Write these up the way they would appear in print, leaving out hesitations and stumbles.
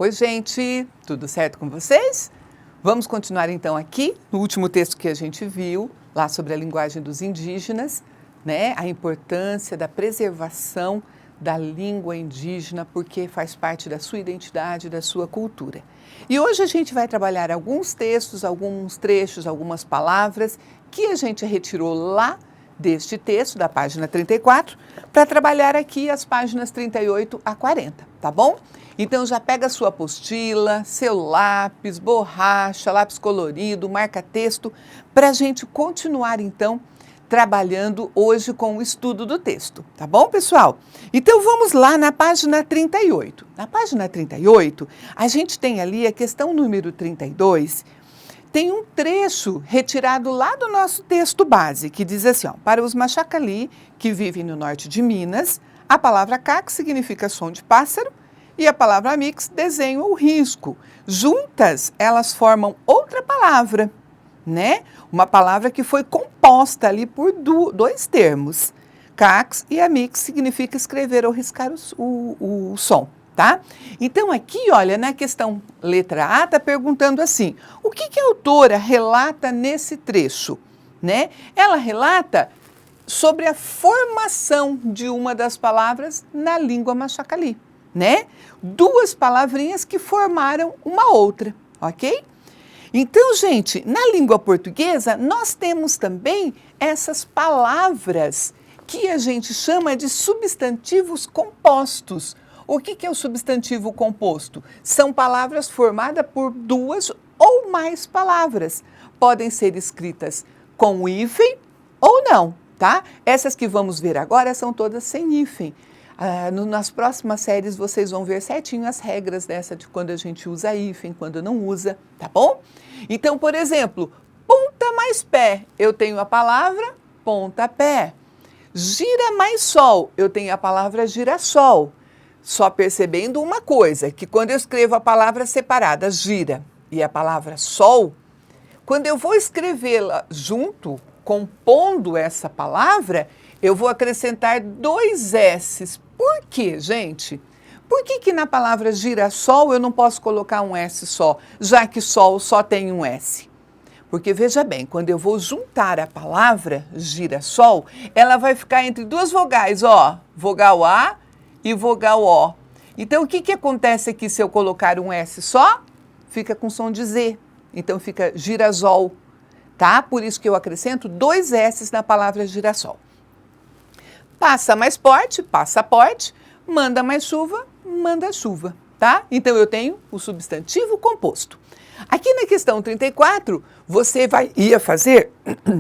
Oi, gente, tudo certo com vocês? Vamos continuar então aqui no último texto que a gente viu, lá sobre a linguagem dos indígenas, né? A importância da preservação da língua indígena, porque faz parte da sua identidade, da sua cultura. E hoje a gente vai trabalhar alguns textos, alguns trechos, algumas palavras que a gente retirou lá deste texto, da página 34, para trabalhar aqui as páginas 38 a 40, tá bom? Então já pega a sua apostila, seu lápis, borracha, lápis colorido, marca-texto, para a gente continuar então trabalhando hoje com o estudo do texto, tá bom, pessoal? Então vamos lá na página 38. Na página 38, a gente tem ali a questão número 32, tem um trecho retirado lá do nosso texto base, que diz assim, ó, para os Machacali, que vivem no norte de Minas, a palavra caco significa som de pássaro e a palavra mix, desenho ou risco. Juntas, elas formam outra palavra, né? Uma palavra que foi composta ali por dois termos. Cax e amix significa escrever ou riscar o som, tá? Então aqui, olha, na questão letra A, está perguntando assim, o que a autora relata nesse trecho, né? Ela relata sobre a formação de uma das palavras na língua Machacali, né? Duas palavrinhas que formaram uma outra, ok? Então, gente, na língua portuguesa, nós temos também essas palavras que a gente chama de substantivos compostos. O que é o substantivo composto? São palavras formadas por duas ou mais palavras. Podem ser escritas com hífen ou não, tá? Essas que vamos ver agora são todas sem hífen. Nas próximas séries vocês vão ver certinho as regras dessa de quando a gente usa hífen, quando não usa, tá bom? Então, por exemplo, ponta mais pé, eu tenho a palavra pontapé. Gira mais sol, eu tenho a palavra girassol. Só percebendo uma coisa, que quando eu escrevo a palavra separada, gira, e a palavra sol, quando eu vou escrevê-la junto, compondo essa palavra, eu vou acrescentar dois S's. Por quê, gente? Por que na palavra girassol eu não posso colocar um S só, já que sol só tem um S? Porque veja bem, quando eu vou juntar a palavra girassol, ela vai ficar entre duas vogais, ó, vogal A e vogal O. Então o que acontece aqui se eu colocar um S só? Fica com som de Z, então fica girasol, tá? Por isso que eu acrescento dois S's na palavra girassol. Passa mais porte, passaporte, manda mais chuva, manda chuva, tá? Então eu tenho o substantivo composto. Aqui na questão 34, você ia fazer,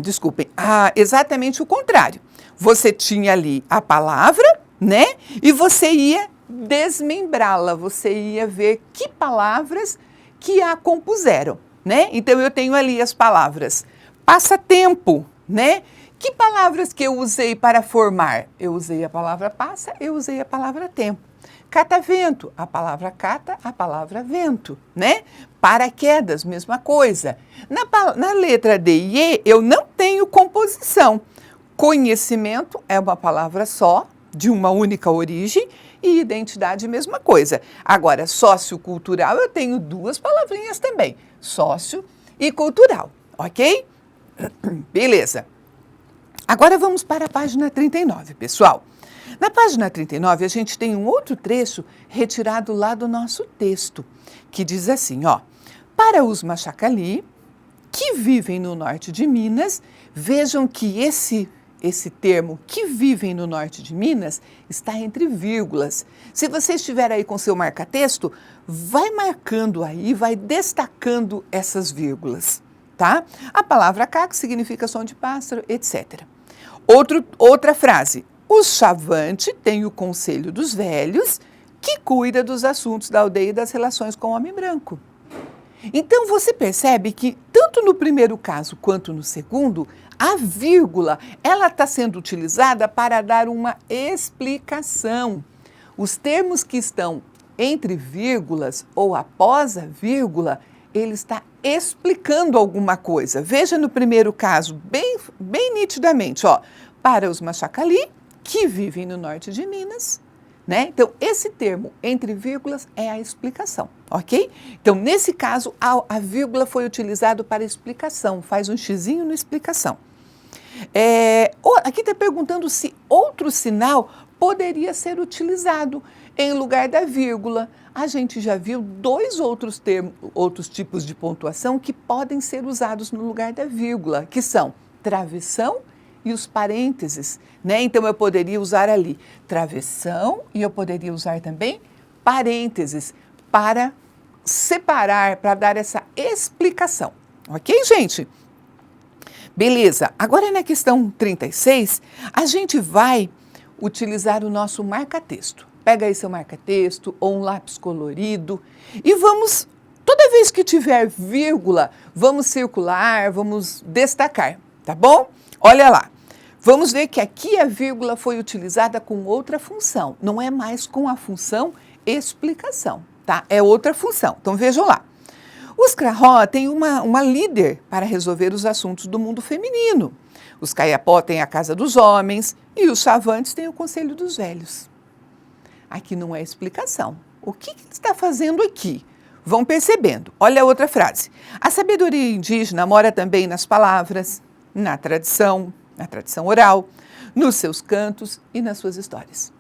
desculpem, exatamente o contrário. Você tinha ali a palavra, né? E você ia desmembrá-la, você ia ver que palavras que a compuseram, né? Então eu tenho ali as palavras passatempo, né? Que palavras que eu usei para formar? Eu usei a palavra passa, eu usei a palavra tempo. Catavento, a palavra cata, a palavra vento, né? Paraquedas, mesma coisa. Na letra D e E, eu não tenho composição. Conhecimento é uma palavra só, de uma única origem, e identidade, mesma coisa. Agora, sociocultural, eu tenho duas palavrinhas também, sócio e cultural, ok? Beleza. Agora vamos para a página 39, pessoal. Na página 39, a gente tem um outro trecho retirado lá do nosso texto, que diz assim, ó, para os Machacali, que vivem no norte de Minas, vejam que esse termo, que vivem no norte de Minas, está entre vírgulas. Se você estiver aí com seu marca-texto, vai marcando aí, vai destacando essas vírgulas, tá? A palavra caco significa som de pássaro, etc. Outra frase, o Chavante tem o conselho dos velhos que cuida dos assuntos da aldeia e das relações com o homem branco. Então você percebe que tanto no primeiro caso quanto no segundo, a vírgula, ela está sendo utilizada para dar uma explicação. Os termos que estão entre vírgulas ou após a vírgula, ele está explicando alguma coisa. Veja no primeiro caso, bem nitidamente, ó, para os Machacali, que vivem no norte de Minas, né? Então, esse termo entre vírgulas é a explicação, ok? Então, nesse caso, a vírgula foi utilizado para explicação, faz um xizinho na explicação. Aqui está perguntando se outro sinal poderia ser utilizado em lugar da vírgula. A gente já viu dois outros tipos de pontuação que podem ser usados no lugar da vírgula, que são travessão e os parênteses, né? Então, eu poderia usar ali travessão e eu poderia usar também parênteses para separar, para dar essa explicação. Ok, gente? Beleza. Agora, na questão 36, a gente vai utilizar o nosso marca-texto. Pega aí seu marca-texto ou um lápis colorido e vamos, toda vez que tiver vírgula, vamos circular, vamos destacar, tá bom? Olha lá. Vamos ver que aqui a vírgula foi utilizada com outra função, não é mais com a função explicação, tá? É outra função. Então, vejam lá. Os Crahó têm uma líder para resolver os assuntos do mundo feminino. Os Caiapó têm a Casa dos Homens e os Chavantes têm o Conselho dos Velhos. Aqui não é explicação. O que ele está fazendo aqui? Vão percebendo. Olha a outra frase. A sabedoria indígena mora também nas palavras, na tradição oral, nos seus cantos e nas suas histórias.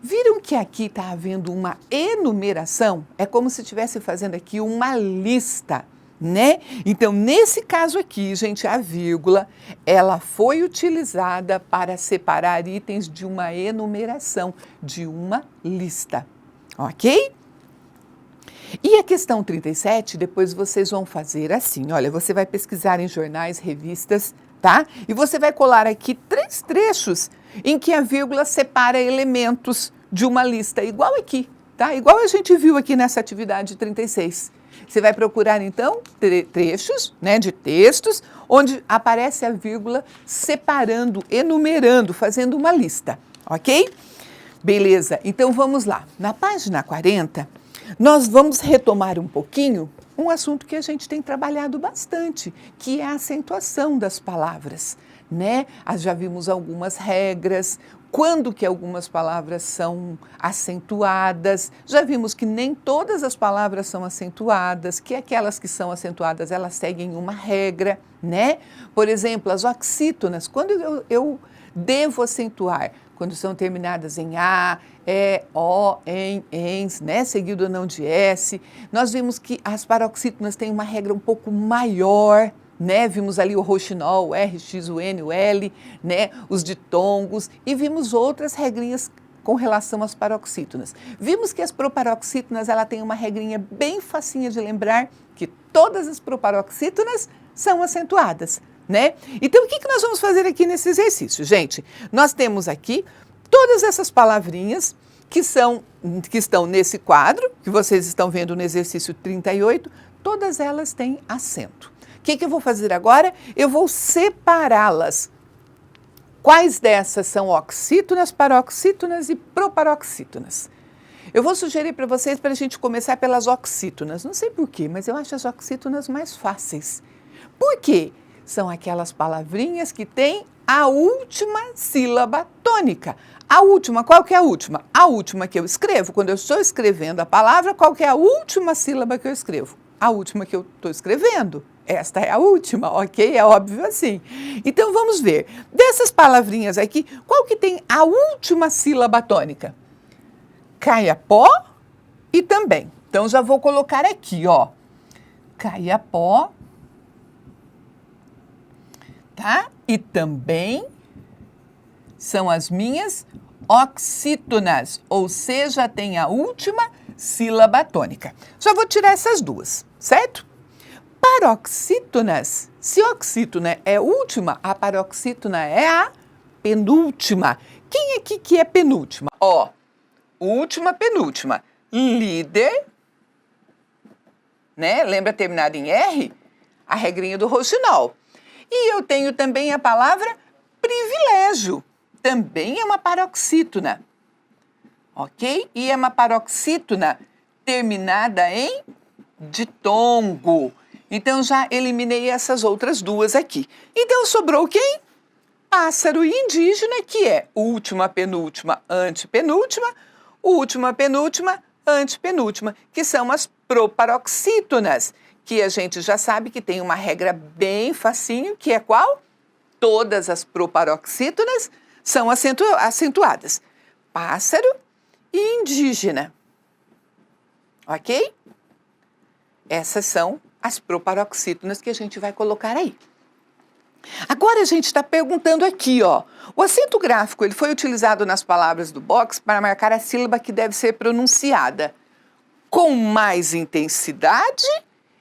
Viram que aqui está havendo uma enumeração? É como se estivesse fazendo aqui uma lista, né? Então, nesse caso aqui, gente, a vírgula, ela foi utilizada para separar itens de uma enumeração, de uma lista, ok? E a questão 37, depois vocês vão fazer assim, olha, você vai pesquisar em jornais, revistas, tá? E você vai colar aqui 3 trechos em que a vírgula separa elementos de uma lista, igual aqui, tá? Igual a gente viu aqui nessa atividade 36. Você vai procurar, então, trechos, né, de textos, onde aparece a vírgula separando, enumerando, fazendo uma lista, ok? Beleza, então vamos lá. Na página 40, nós vamos retomar um pouquinho um assunto que a gente tem trabalhado bastante, que é a acentuação das palavras, né? Já vimos algumas regras, quando que algumas palavras são acentuadas, já vimos que nem todas as palavras são acentuadas, que aquelas que são acentuadas, elas seguem uma regra, né? Por exemplo, as oxítonas, quando eu devo acentuar? Quando são terminadas em A, E, O, em, ens, né? Seguido ou não de S. Nós vimos que as paroxítonas têm uma regra um pouco maior, né? Vimos ali o roxinol, o R, X, o N, o L, né? Os ditongos, e vimos outras regrinhas com relação às paroxítonas. Vimos que as proparoxítonas, ela tem uma regrinha bem facinha de lembrar, que todas as proparoxítonas são acentuadas, né? Então, o que nós vamos fazer aqui nesse exercício, gente? Nós temos aqui todas essas palavrinhas que estão nesse quadro, que vocês estão vendo no exercício 38, todas elas têm acento. O que eu vou fazer agora? Eu vou separá-las. Quais dessas são oxítonas, paroxítonas e proparoxítonas? Eu vou sugerir para vocês para a gente começar pelas oxítonas. Não sei por quê, mas eu acho as oxítonas mais fáceis. Por quê? São aquelas palavrinhas que têm a última sílaba tônica. A última, qual que é a última? A última que eu escrevo, quando eu estou escrevendo a palavra, qual que é a última sílaba que eu escrevo? A última que eu estou escrevendo. Esta é a última, ok? É óbvio assim. Então, vamos ver. Dessas palavrinhas aqui, qual que tem a última sílaba tônica? Caiapó e também. Então, já vou colocar aqui, ó. Caiapó, tá? E também são as minhas oxítonas, ou seja, tem a última sílaba tônica. Já vou tirar essas duas, certo? Paroxítonas, se oxítona é última, a paroxítona é a penúltima. Quem aqui que é penúltima? Ó, última, penúltima. Líder, né? Lembra terminado em R? A regrinha do roxinol. E eu tenho também a palavra privilégio. Também é uma paroxítona, ok? E é uma paroxítona terminada em ditongo. Então, já eliminei essas outras duas aqui. Então, sobrou quem? pássaro e indígena, que é última, penúltima, antepenúltima, última, penúltima, antepenúltima, que são as proparoxítonas, que a gente já sabe que tem uma regra bem facinho, que é qual? Todas as proparoxítonas são acentuadas. Pássaro e indígena. Ok? Essas são as proparoxítonas que a gente vai colocar aí. Agora a gente está perguntando aqui, ó. O acento gráfico ele foi utilizado nas palavras do box para marcar a sílaba que deve ser pronunciada com mais intensidade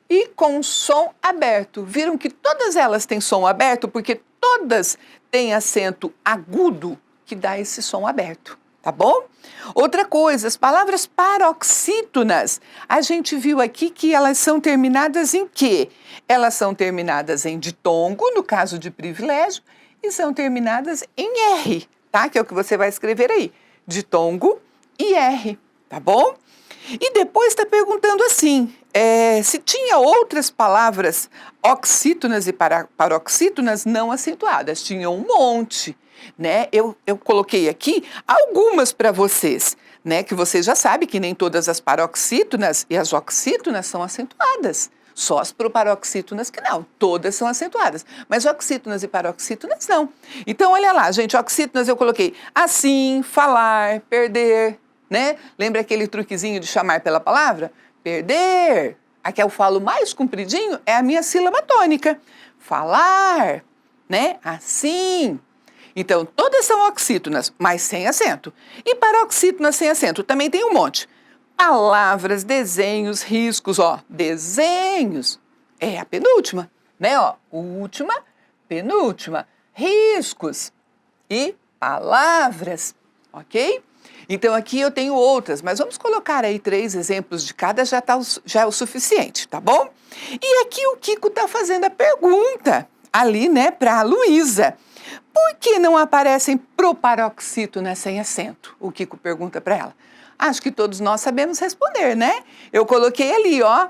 e com som aberto. Viram que todas elas têm som aberto porque todas têm acento agudo que dá esse som aberto, tá bom? Outra coisa, as palavras paroxítonas, a gente viu aqui que elas são terminadas em quê? Elas são terminadas em ditongo, no caso de privilégio, e são terminadas em R, tá? Que é o que você vai escrever aí, ditongo e R, tá bom? E depois está perguntando assim, se tinha outras palavras oxítonas e paroxítonas não acentuadas. Tinha um monte, né? Eu coloquei aqui algumas para vocês, né? Que você já sabe que nem todas as paroxítonas e as oxítonas são acentuadas. Só as proparoxítonas que não, todas são acentuadas. Mas oxítonas e paroxítonas não. Então, olha lá, gente, oxítonas eu coloquei assim, falar, perder, né? Lembra aquele truquezinho de chamar pela palavra? Perder. A que eu falo mais compridinho é a minha sílaba tônica. Falar, né? Assim. Então, todas são oxítonas, mas sem acento. E paroxítonas sem acento também tem um monte. Palavras, desenhos, riscos, ó. Desenhos é a penúltima, né? Ó, última, penúltima. Riscos e palavras, ok? Então, aqui eu tenho outras, mas vamos colocar aí 3 exemplos de cada, já é o suficiente, tá bom? E aqui o Kiko está fazendo a pergunta ali, né, para a Luísa. Por que não aparecem proparoxítonas sem acento? O Kiko pergunta para ela. Acho que todos nós sabemos responder, né? Eu coloquei ali, ó,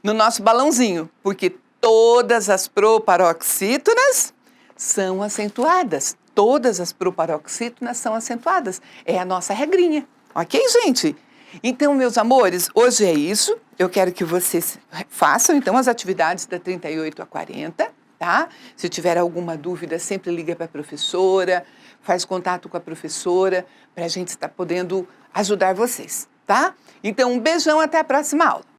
no nosso balãozinho, porque todas as proparoxítonas são acentuadas. Todas as proparoxítonas são acentuadas. É a nossa regrinha. Ok, gente? Então, meus amores, hoje é isso. Eu quero que vocês façam, então, as atividades da 38 a 40, tá? Se tiver alguma dúvida, sempre liga para a professora, faz contato com a professora, para a gente estar podendo ajudar vocês, tá? Então, um beijão, até a próxima aula.